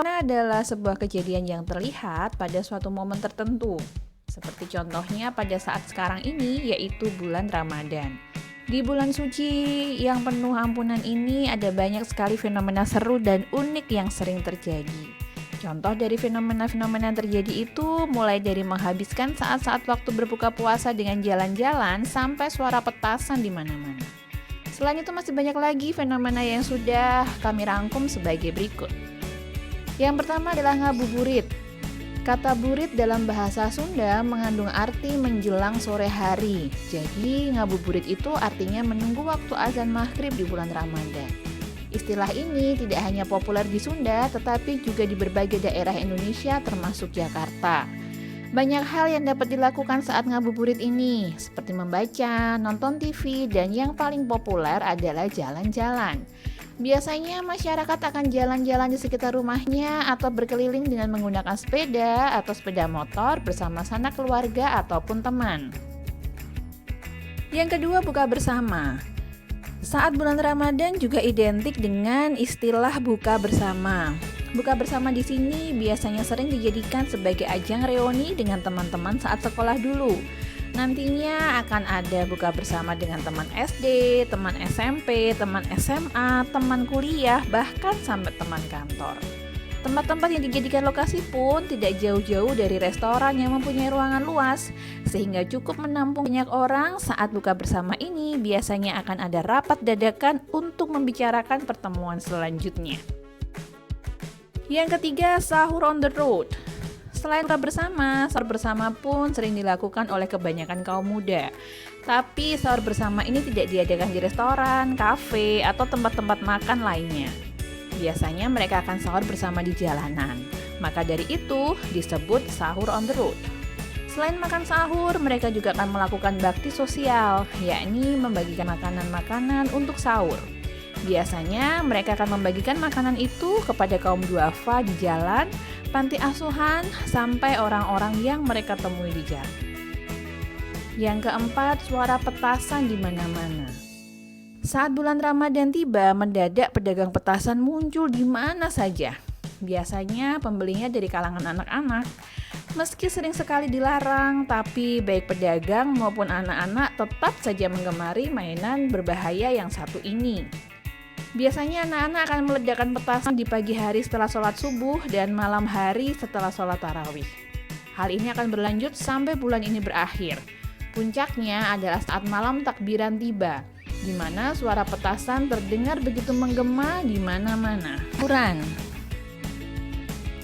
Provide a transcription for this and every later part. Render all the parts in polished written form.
Adalah sebuah kejadian yang terlihat pada suatu momen tertentu. Seperti contohnya pada saat sekarang ini, yaitu bulan Ramadan. Di bulan suci yang penuh ampunan ini ada banyak sekali fenomena seru dan unik yang sering terjadi. Contoh dari fenomena-fenomena yang terjadi itu mulai dari menghabiskan saat-saat waktu berbuka puasa dengan jalan-jalan sampai suara petasan di mana-mana. Selain itu masih banyak lagi fenomena yang sudah kami rangkum sebagai berikut. Yang pertama adalah ngabuburit. Kata burit dalam bahasa Sunda mengandung arti menjelang sore hari. Jadi ngabuburit itu artinya menunggu waktu azan maghrib di bulan Ramadan. Istilah ini tidak hanya populer di Sunda, tetapi juga di berbagai daerah Indonesia termasuk Jakarta. Banyak hal yang dapat dilakukan saat ngabuburit ini, seperti membaca, nonton TV, dan yang paling populer adalah jalan-jalan. Biasanya masyarakat akan jalan-jalan di sekitar rumahnya atau berkeliling dengan menggunakan sepeda atau sepeda motor bersama sanak keluarga ataupun teman. Yang kedua, buka bersama. Saat bulan Ramadan juga identik dengan istilah buka bersama. Buka bersama di sini biasanya sering dijadikan sebagai ajang reuni dengan teman-teman saat sekolah dulu. Nantinya akan ada buka bersama dengan teman SD, teman SMP, teman SMA, teman kuliah, bahkan sampai teman kantor. Tempat-tempat yang dijadikan lokasi pun tidak jauh-jauh dari restoran yang mempunyai ruangan luas, sehingga cukup menampung banyak orang. Saat buka bersama ini biasanya akan ada rapat dadakan untuk membicarakan pertemuan selanjutnya. Yang ketiga, sahur on the road. Selain buka bersama, sahur bersama pun sering dilakukan oleh kebanyakan kaum muda. Tapi sahur bersama ini tidak diadakan di restoran, kafe, atau tempat-tempat makan lainnya. Biasanya mereka akan sahur bersama di jalanan. Maka dari itu disebut sahur on the road. Selain makan sahur, mereka juga akan melakukan bakti sosial, yakni membagikan makanan-makanan untuk sahur. Biasanya mereka akan membagikan makanan itu kepada kaum duafa di jalan, panti asuhan, sampai orang-orang yang mereka temui di jalan. Yang keempat, suara petasan di mana-mana. Saat bulan Ramadan tiba, mendadak pedagang petasan muncul di mana saja. Biasanya pembelinya dari kalangan anak-anak. Meski sering sekali dilarang, tapi baik pedagang maupun anak-anak tetap saja menggemari mainan berbahaya yang satu ini. Biasanya anak-anak akan meledakkan petasan di pagi hari setelah sholat subuh dan malam hari setelah sholat tarawih. Hal ini akan berlanjut sampai bulan ini berakhir. Puncaknya adalah saat malam takbiran tiba, di mana suara petasan terdengar begitu menggema di mana-mana.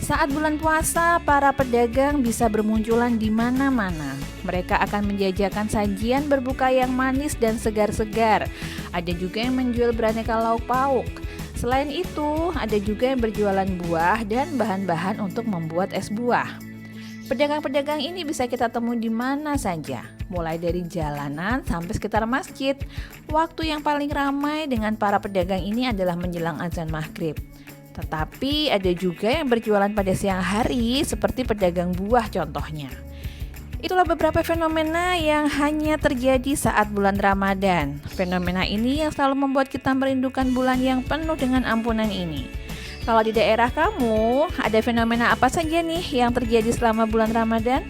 Saat bulan puasa, para pedagang bisa bermunculan di mana-mana. Mereka akan menjajakan sajian berbuka yang manis dan segar-segar. Ada juga yang menjual beraneka lauk pauk. Selain itu, ada juga yang berjualan buah dan bahan-bahan untuk membuat es buah. Pedagang-pedagang ini bisa kita temui di mana saja, mulai dari jalanan sampai sekitar masjid. Waktu yang paling ramai dengan para pedagang ini adalah menjelang azan maghrib. Tetapi ada juga yang berjualan pada siang hari seperti pedagang buah contohnya. Itulah beberapa fenomena yang hanya terjadi saat bulan Ramadan. Fenomena ini yang selalu membuat kita merindukan bulan yang penuh dengan ampunan ini. Kalau di daerah kamu, ada fenomena apa saja nih yang terjadi selama bulan Ramadan?